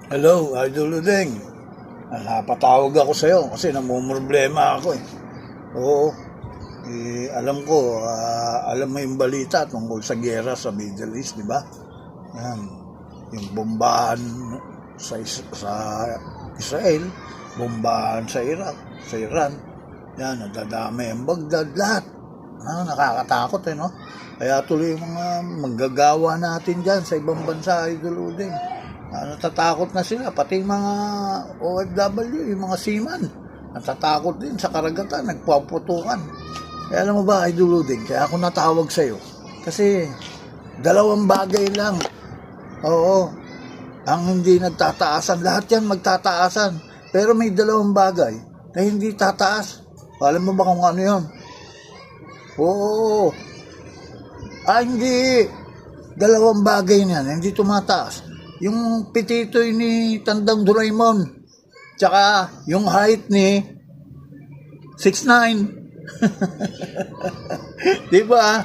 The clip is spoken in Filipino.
Hello, Idol Udeng. Napatawag ako sa'yo kasi namumroblema ako eh. Oo, alam ko, alam mo yung balita tungkol sa gera sa Middle East, di ba? Yan, yung bombahan sa Israel, bombahan sa Iraq, sa Iran. Yan, nadadami ang Baghdad, lahat. Nakakatakot eh, no? Kaya tuloy yung mga manggagawa natin dyan sa ibang bansa, Idol Udeng. Natatakot na sila, pati yung mga OFW, yung mga seaman. Natatakot din sa karagatan, nagpaputukan. Kaya alam mo ba, Idol Udeng, kaya ako natawag sa'yo. Kasi dalawang bagay lang. Oo, ang hindi nagtataasan, lahat yan magtataasan. Pero may dalawang bagay na hindi tataas. Alam mo ba kung ano yun? Oo. Hindi. Dalawang bagay niyan, hindi tumataas. Yung pititoy ni Tandang Doraemon, tsaka yung height ni 6'9". Di ba?